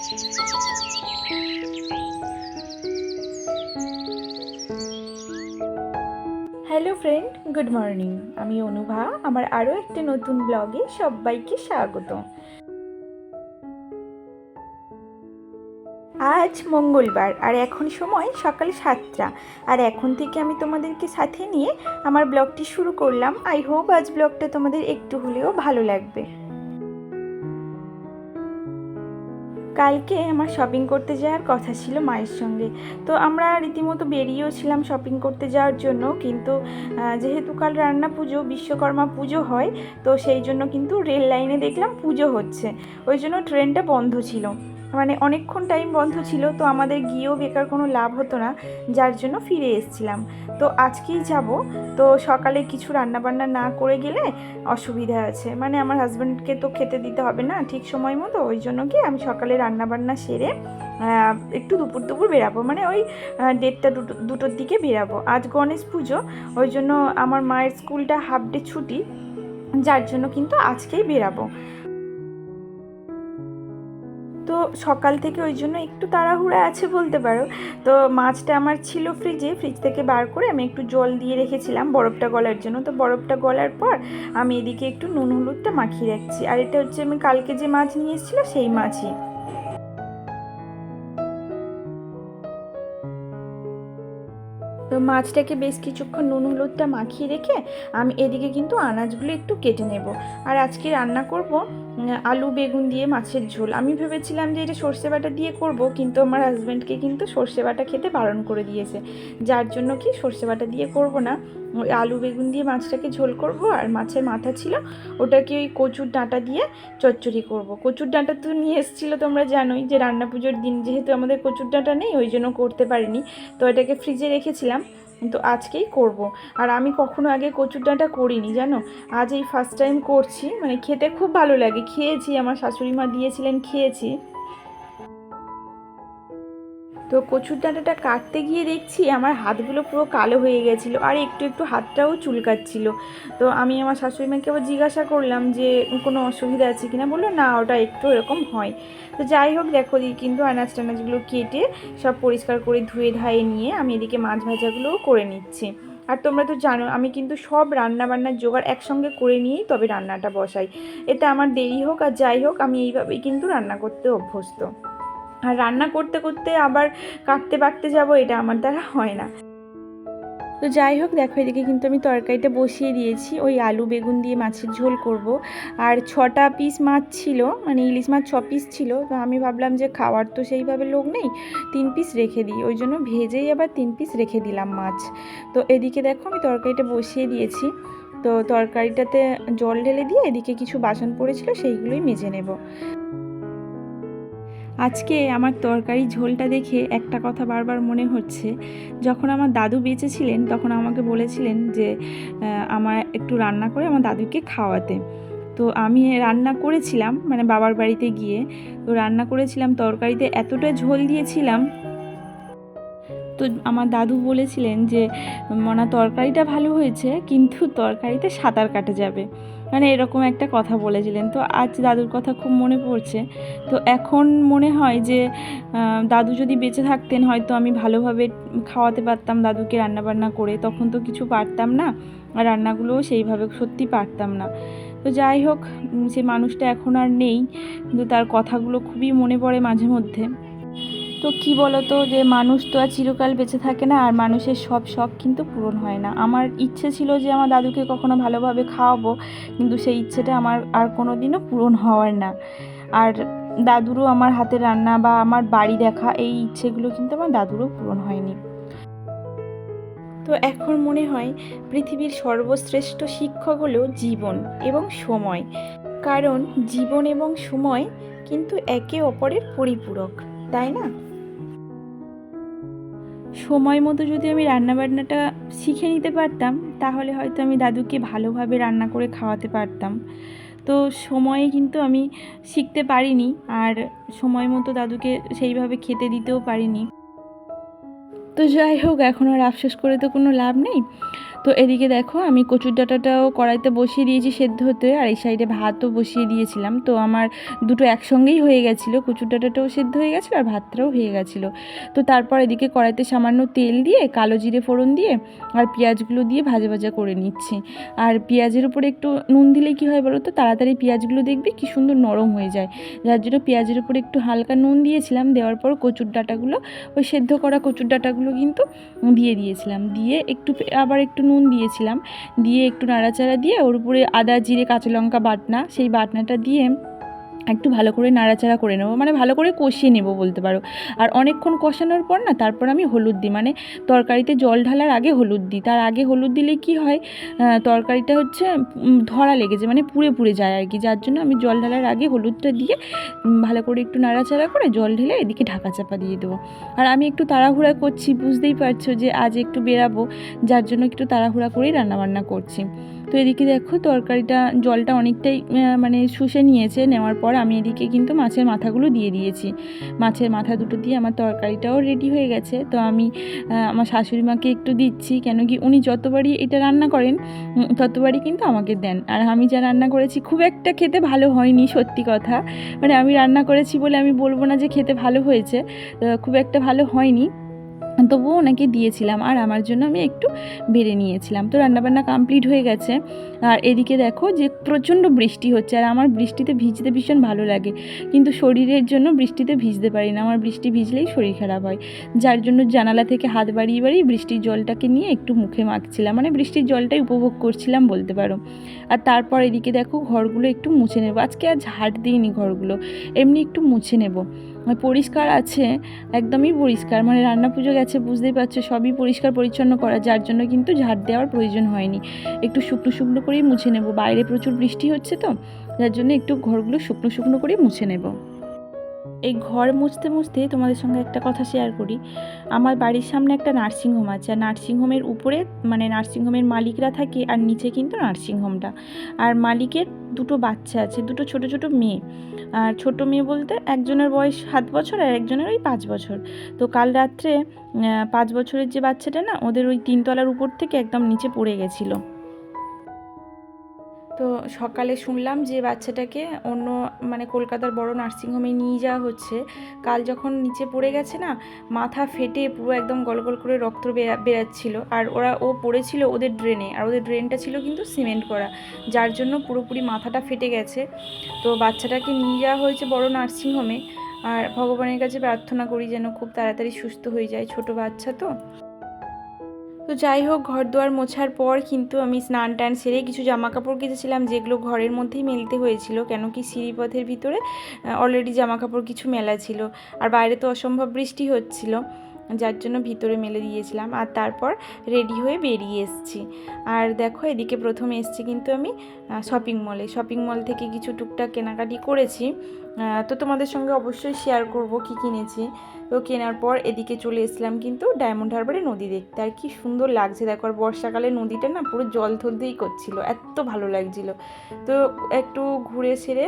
Hello friend, good morning. আমি অনুভা। আমার আরও একটি নতুন ব্লগে সবাইকে স্বাগত। আজ মঙ্গলবার আর এখন সময় সকাল 7টা। আর এখন থেকে আমি তোমাদেরকে সাথে নিয়ে আমার ব্লগটি শুরু করলাম। আই হোপ আজ ব্লগটা তোমাদের একটু হলেও ভালো লাগবে। কালকে আমার শপিং করতে যাওয়ার কথা ছিল মায়ের সঙ্গে। তো আমরা রীতিমতো বেরিয়েও ছিলাম শপিং করতে যাওয়ার জন্য, কিন্তু যেহেতু কাল রান্না পুজো, বিশ্বকর্মা পুজো হয়, তো সেই জন্য কিন্তু রেল লাইনে দেখলাম পুজো হচ্ছে। ওই জন্য ট্রেনটা বন্ধ ছিল, মানে অনেকক্ষণ টাইম বন্ধ ছিল। তো আমাদের গিয়েও বেকার কোনো লাভ হতো না, যার জন্য ফিরে এসেছিলাম। তো আজকেই যাব। তো সকালে কিছু রান্নাবান্না না করে গেলে অসুবিধা আছে, মানে আমার হাজব্যান্ডকে তো খেতে দিতে হবে না ঠিক সময় মতো। ওই জন্য কি আমি সকালে রান্নাবান্না সেরে একটু দুপুর বেরাবো, মানে ওই 1:30 দুটোর দিকে বেরাবো। আজ গণেশ পুজো, ওই জন্য আমার মায়ের স্কুলটা হাফ ডে ছুটি, যার জন্য কিন্তু আজকেই বেরাবো। তো সকাল থেকে ওই জন্য একটু তাড়াহুড়া আছে বলতে পারো। তো মাছটা আমার ছিল ফ্রিজ থেকে বার করে আমি একটু জল দিয়ে রেখেছিলাম বরফটা গলার জন্য। তো বরফটা গলার পর আমি এদিকে একটু নুন হলুদটা মাখিয়ে রাখছি। আর এটা হচ্ছে আমি কালকে যে মাছ নিয়ে এসেছিলো সেই মাছই। তো মাছটাকে বেশ কিছুক্ষণ নুন হলুদটা মাখিয়ে রেখে আমি এদিকে কিন্তু আনাজগুলো একটু কেটে নেব। আর আজকে রান্না করব আলু বেগুন দিয়ে মাছের ঝোল। আমি ভেবেছিলাম যে এটা সর্ষে বাটা দিয়ে করব, কিন্তু আমার হাজব্যান্ডকে কিন্তু সর্ষে বাটা খেতে বারণ করে দিয়েছে, যার জন্য কি সর্ষে বাটা দিয়ে করব না, ওই আলু বেগুন দিয়ে মাছটাকে ঝোল করব। আর মাছের মাথা ছিল, ওটাকে ওই কচুর ডাঁটা দিয়ে চচ্চড়ি করব। কচুর ডাঁটা তো নিয়ে এসেছিলো, তোমরা জানোই যে রান্না পুজোর দিন যেহেতু আমাদের কচুর ডাঁটা নেই, ওই জন্য করতে পারিনি। তো এটাকে ফ্রিজে রেখেছিলাম, তো আজকেই করব। আর আমি কখনো আগে কচুর ডাঁটা করিনি জানো, আজ এই ফার্স্ট টাইম করছি। মানে খেতে খুব ভালো লাগে, খেয়েছি, আমার শাশুড়ি মা দিয়েছিলেন, খেয়েছি। তো কচুর ডাঁটাটা কাটতে গিয়ে দেখছি আমার হাতগুলো পুরো কালো হয়ে গেছিলো, আর একটু একটু হাতটাও চুলকাচ্ছিল। তো আমি আমার শাশুড়ি মাকে আবার জিজ্ঞাসা করলাম যে কোনো অসুবিধা আছে কিনা, বললো না, ওটা একটু এরকম হয়। তো যাই হোক, দেখো কিন্তু আনাজ টানাজগুলো কেটে সব পরিষ্কার করে ধুয়ে ধায়ে নিয়ে আমি এদিকে মাছ ভাজাগুলোও করে নিচ্ছি। আর তোমরা তো জানো আমি কিন্তু সব রান্নাবান্নার জোগাড় একসঙ্গে করে নিয়েই তবে রান্নাটা বসাই। এতে আমার দেরি হোক আর যাই হোক, আমি এইভাবেই কিন্তু রান্না করতে অভ্যস্ত। আর রান্না করতে করতে আবার কাটতে বাটতে যাব, এটা আমার দ্বারা হয় না। তো যাই হোক, দেখো এদিকে কিন্তু আমি তরকারিটা বসিয়ে দিয়েছি। ওই আলু বেগুন দিয়ে মাছের ঝোল করব। আর 6টা পিস মাছ ছিল, মানে ইলিশ মাছ 6 পিস ছিল। তো আমি ভাবলাম যে খাওয়ার তো সেইভাবে লোক নেই, 3 পিস রেখে দিই। ওই জন্য ভেজেই আবার 3 পিস রেখে দিলাম মাছ। তো এদিকে দেখো আমি তরকারিটা বসিয়ে দিয়েছি। তো তরকারিটাতে জল ঢেলে দিয়ে এদিকে কিছু বাসন পড়েছিল, সেইগুলোই মেজে নেব। আজকে আমার তরকারি ঝোলটা দেখে একটা কথা বারবার মনে হচ্ছে, যখন আমার দাদু বেঁচে ছিলেন তখন আমাকে বলেছিলেন যে আমার একটু রান্না করে আমার দাদুকে খাওয়াতে। তো আমি রান্না করেছিলাম, মানে বাবার বাড়িতে গিয়ে তো রান্না করেছিলাম, তরকারিতে এতটা ঝোল দিয়েছিলাম। তো আমার দাদু বলেছিলেন যে মনা তরকারিটা ভালো হয়েছে, কিন্তু তরকারিতে সাঁতার কাটা যাবে, মানে এরকম একটা কথা বলেছিলেন। তো আজ দাদুর কথা খুব মনে পড়ছে। তো এখন মনে হয় যে দাদু যদি বেঁচে থাকতেন হয়তো আমি ভালোভাবে খাওয়াতে পারতাম দাদুকে রান্নাবান্না করে। তখন তো কিছু পারতাম না, আর রান্নাগুলোও সেইভাবে সত্যি পারতাম না। তো যাই হোক, সে মানুষটা এখন আর নেই, কিন্তু তার কথাগুলো খুবই মনে পড়ে মাঝে মধ্যে। তো কি বলতো, যে মানুষ তো আর চিরকাল বেঁচে থাকে না, আর মানুষের সব শখ কিন্তু পূরণ হয় না। আমার ইচ্ছে ছিল যে আমার দাদুকে কখনো ভালোভাবে খাওয়াবো, কিন্তু সেই ইচ্ছেটা আমার আর কোনো দিনও পূরণ হওয়ার না। আর দাদুরও আমার হাতের রান্না বা আমার বাড়ি দেখা, এই ইচ্ছেগুলো কিন্তু আমার দাদুরও পূরণ হয়নি। তো এখন মনে হয় পৃথিবীর সর্বশ্রেষ্ঠ শিক্ষক হলো জীবন এবং সময়। কারণ জীবন এবং সময় কিন্তু একে অপরের পরিপূরক, তাই না? সময় মতো যদি আমি রান্নাবান্নাটা শিখে নিতে পারতাম, তাহলে হয়তো আমি দাদুকে ভালোভাবে রান্না করে খাওয়াতে পারতাম। তো সময়ে কিন্তু আমি শিখতে পারিনি, আর সময় মতো দাদুকে সেইভাবে খেতে দিতেও পারিনি। তো যাই হোক, এখন আর আফসোস করে তো কোনো লাভ নেই। তো তো এদিকে দেখো আমি কচুর ডাঁটাটাও কড়াইতে বসিয়ে দিয়েছি সেদ্ধ হতে, আর এই সাইডে ভাতও বসিয়ে দিয়েছিলাম। তো আমার দুটো একসঙ্গেই হয়ে গেছিলো, কচুর ডাঁটাটাও সেদ্ধ হয়ে গেছিলো আর ভাতটাও হয়ে গেছিলো। তো তারপর এদিকে কড়াইতে সামান্য তেল দিয়ে কালো জিরে ফোড়ন দিয়ে আর পেঁয়াজগুলো দিয়ে ভাজা ভাজা করে নিচ্ছি। আর পেঁয়াজের উপরে একটু নুন দিলে কী হয় বলো তো, তাড়াতাড়ি পেঁয়াজগুলো দেখবে কি সুন্দর নরম হয়ে যায়, যার জন্য পেঁয়াজের উপরে একটু হালকা নুন দিয়েছিলাম। দেওয়ার পর কচুর ডাঁটাগুলো, ওই সেদ্ধ করা কচুর ডাঁটাগুলো কিন্তু দিয়ে দিয়েছিলাম, দিয়ে একটু আবার একটু নুন দিয়েছিলাম, দিয়ে একটু নাড়াচাড়া দিয়ে ওর উপরে আদা জিরে কাঁচা লঙ্কা বাটনা, সেই বাটনাটা দিয়ে একটু ভালো করে নাড়াচাড়া করে নেবো, মানে ভালো করে কষিয়ে নেবো বলতে পারো। আর অনেকক্ষণ কষানোর পর না তারপর আমি হলুদ দিই, মানে তরকারিতে জল ঢালার আগে হলুদ দিই। তার আগে হলুদ দিলে কি হয়, তরকারিটা হচ্ছে ধরা লেগে যায়, মানে পুড়ে পুড়ে যায় আর কি, যার জন্য আমি জল ঢালার আগে হলুদটা দিয়ে ভালো করে একটু নাড়াচাড়া করে জল ঢেলে এদিকে ঢাকা চাপা দিয়ে দেবো। আর আমি একটু তাড়াহুড়া করছি, বুঝতেই পারছো যে আজ একটু বেরাবো, যার জন্য একটু তাড়াহুড়া করেই রান্নাবান্না করছি। তো এদিকে দেখো তরকারিটা জলটা অনেকটাই মানে শুষে নিয়েছে, নেওয়ার পর আমি এদিকে কিন্তু মাছের মাথাগুলো দিয়ে দিয়েছি। মাছের মাথা দুটো দিয়ে আমার তরকারিটাও রেডি হয়ে গেছে। তো আমি আমার শাশুড়ি মাকে একটু দিচ্ছি, কেন কি উনি যতবারই এটা রান্না করেন ততবারই কিন্তু আমাকে দেন। আর আমি যা রান্না করেছি খুব একটা খেতে ভালো হয়নি, সত্যি কথা, মানে আমি রান্না করেছি বলে আমি বলবো না যে খেতে ভালো হয়েছে, খুব একটা ভালো হয়নি, তবুও ওনাকে দিয়েছিলাম আর আমার জন্য আমি একটু বেড়ে নিয়েছিলাম। তো রান্নাবান্না কমপ্লিট হয়ে গেছে। আর এদিকে দেখো যে প্রচণ্ড বৃষ্টি হচ্ছে, আর আমার বৃষ্টিতে ভিজতে ভীষণ ভালো লাগে, কিন্তু শরীরের জন্য বৃষ্টিতে ভিজতে পারি না, আমার বৃষ্টি ভিজলেই শরীর খারাপ হয়, যার জন্য জানালা থেকে হাত বাড়িয়ে বাড়িয়ে বৃষ্টির জলটাকে নিয়ে একটু মুখে মাখছিলাম, মানে বৃষ্টির জলটাই উপভোগ করছিলাম বলতে পারো। আর তারপর এদিকে দেখো ঘরগুলো একটু মুছে নেবো, আজকে আর ঝাড় দিইনি ঘরগুলো, এমনি একটু মুছে নেব। পরিষ্কার আছে, একদমই পরিষ্কার, মানে রান্না পুজো গেছে বুঝতেই পারছো, সবই পরিষ্কার পরিচ্ছন্ন করা, যার জন্য কিন্তু ঝাড় দেওয়ার প্রয়োজন হয়নি। একটু শুকনো শুকনো করেই মুছে নেব, বাইরে প্রচুর বৃষ্টি হচ্ছে তো, যার জন্য একটু ঘরগুলো শুকনো শুকনো করেই মুছে নেব। এই ঘর মুছতে মুছতে তোমাদের সঙ্গে একটা কথা শেয়ার করি। আমার বাড়ির সামনে একটা নার্সিংহোম আছে, আর নার্সিংহোমের উপরে মানে নার্সিংহোমের মালিকরা থাকে, আর নিচে কিন্তু নার্সিংহোমটা। আর মালিকের দুটো বাচ্চা আছে, দুটো ছোট ছোট মেয়ে। আর ছোটো মেয়ে বলতে একজনের বয়স 7 বছর আর একজনের ওই 5 বছর। তো কাল রাত্রে 5 বছরের যে বাচ্চাটা না, ওদের ওই 3 তলার উপর থেকে একদম নিচে পড়ে গেছিলো। তো সকালে শুনলাম যে বাচ্চাটাকে অন্য মানে কলকাতার বড় নার্সিংহোমে নিয়ে যাওয়া হচ্ছে। কাল যখন নিচে পড়ে গেছে না, মাথা ফেটে পুরো একদম গল গল করে রক্ত বেরাচ্ছিল, আর ও পড়েছিল ওদের ড্রেনে, আর ওদের ড্রেনটা ছিল কিন্তু সিমেন্ট করা, যার জন্য পুরোপুরি মাথাটা ফেটে গেছে। তো বাচ্চাটাকে নিয়ে যাওয়া হয়েছে বড় নার্সিংহোমে, আর ভগবানের কাছে প্রার্থনা করি যেন খুব তাড়াতাড়ি সুস্থ হয়ে যায়, ছোট বাচ্চা তো। তো যাই হোক, ঘর দুয়ার মোছার পর কিন্তু আমি স্নান টান সেরে কিছু জামা কাপড় কেচেছিলাম, যেগুলো ঘরের মধ্যেই মেলতে হয়েছিল, কেন কি সিঁড়িপথের ভিতরে অলরেডি জামা কাপড় কিছু মেলা ছিল, আর বাইরে তো অসম্ভব বৃষ্টি হচ্ছিল, যার জন্য ভিতরে মেলে দিয়েছিলাম। আর তারপর রেডি হয়ে বেরিয়ে এসেছি। আর দেখো এদিকে প্রথমে এসেছি কিন্তু আমি শপিং মল থেকে কিছু টুকটাক কেনাকাটি করেছি, তো তোমাদের সঙ্গে অবশ্যই শেয়ার করব কি কিনেছি। তো কেনার পর এদিকে চলে এসেছিলাম কিন্তু ডায়মন্ড হারবারে নদী দেখতে, আর কি সুন্দর লাগছে দেখো, আর বর্ষাকালে নদীটা না পুরো জল থলতেই করছিল, এত ভালো লাগছিল। তো একটু ঘুরে সেরে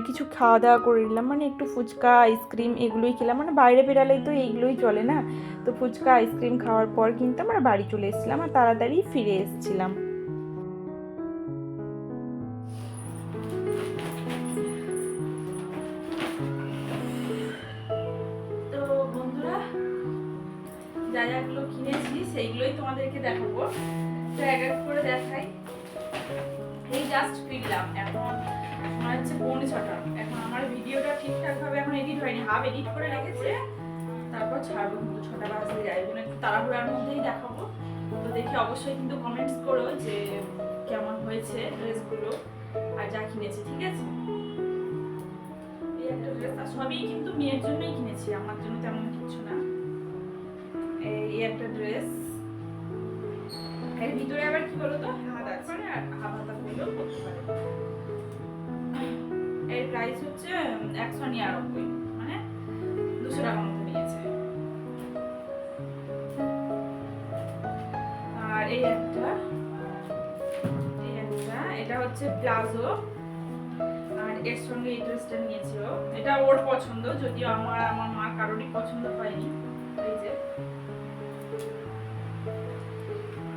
কিছু খাওয়া দাওয়া করে নিলাম, মানে একটু ফুচকা আইসক্রিম এগুলোই খেলাম, মানে বাইরে বেরালেই তো এইগুলোই চলে না। তো ফুচকা আইসক্রিম খাওয়ার পর কিন্তু আমরা বাড়ি চলে এসেছিলাম, আর তাড়াতাড়ি ফিরে এসেছিলাম। তো বন্ধুরা, যা যাগুলো কিনেছি সেইগুলোই তোমাদেরকে দেখাবো, তো এক এক করে দেখাই। এই জাস্ট ফিরলাম, এখন সময় হচ্ছে 6:45। এখন আমার ভিডিওটা ঠিকঠাকভাবে এখন এডিট হয়নি, হাফ এডিট করে রেখেছে, তারপর ছাড়বো, কিন্তু 6টা বাজতে যায়, এগুলো একটু তাড়াহুড়ার মধ্যেই দেখাবো। তো দেখে অবশ্যই কিন্তু কমেন্টস করো যে কেমন হয়েছে ড্রেসগুলো আর যা কিনেছি, ঠিক আছে? এই একটা ড্রেস, আর সবই কিন্তু মেয়ের জন্যই কিনেছি, আমার জন্য তেমন কিছু না। এই একটা ড্রেস, এর ভিতরে আবার কি বলতো, হাত আছে আর হাফ হাতা করলেও করতে পারে। এর প্রাইস হচ্ছে 199, মানে 200 টাকা মতো নিয়েছে। আর এই একটা এটা হচ্ছে প্লাজো, আর এর সঙ্গে এই ড্রেসটা নিয়েছিল, এটা ওর পছন্দ, যদিও আমার মা কারোরই পছন্দ হয়নি। এই যে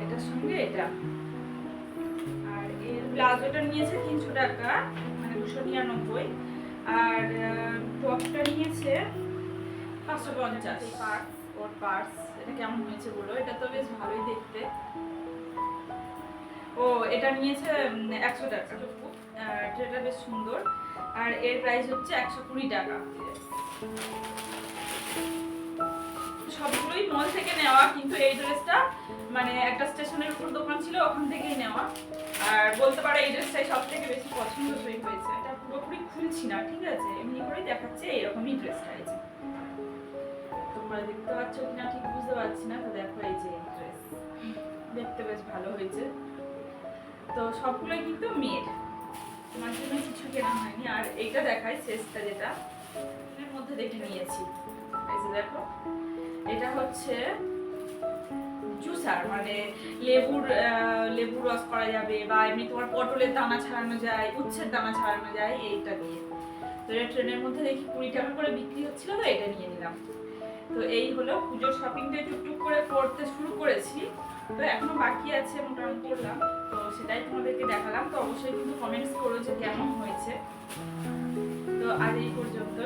এটার তার সঙ্গে এটা। আর এর প্লাজোটা নিয়েছে 300 টাকা, মানে 299। আর টপটা নিয়েছে 550। ওর পার্স এটা কেমন হয়েছে বলো? এটা তো বেশ ভালোই দেখতে। ও এটা নিয়েছে 100 টাকা। আর এটা বেশ সুন্দর। আর এর প্রাইস হচ্ছে 120 টাকা। সবগুলোই মল থেকে নেওয়া, কিন্তু এই ড্রেসটা মানে একটা স্টেশনের উপর দোকান ছিল, ওখান থেকেই নেওয়া। আর বলতে পারো এই ড্রেসটাই সব থেকে বেশি পছন্দসই হয়েছে। এটা পুরোপুরি খুলছি না, ঠিক আছে, এমনি করেই দেখাচ্ছে। এরকমই ড্রেসটা হয়েছে, তোমরা দেখতে পাচ্ছ কিনা ঠিক বুঝতে পারছি না। তো দেখো এই যে এই ড্রেস দেখতে বেশ ভালো হয়েছে। তো সবগুলোই কিন্তু মেয়ের, তোমার জন্য কিছু কেনা হয়নি। আর এইটা দেখাই শেষটা, যেটা এর মধ্যে দেখে নিয়েছি। এই যে দেখো, এটা হচ্ছে জুসার, মানে লেবুর রস করা যাবে, বা এমনি তোমার পটলের দানা ছাড়ানো যায়, উচ্ছের দানা ছাড়ানো যায় এইটা দিয়ে। তো এটা ট্রেনের মধ্যে দেখি 20 টাকা করে বিক্রি হচ্ছিল, তো এটা নিয়ে নিলাম। তো এই হলো পুজোর শপিংটা টুকটুক করে করতে শুরু করেছি। তো এখনো বাকি আছে মোটামুটি করলাম, তো সেটাই তোমাদেরকে দেখালাম। তো অবশ্যই কিন্তু কমেন্টস করো যে কেমন হয়েছে। তো আজ এই পর্যন্ত।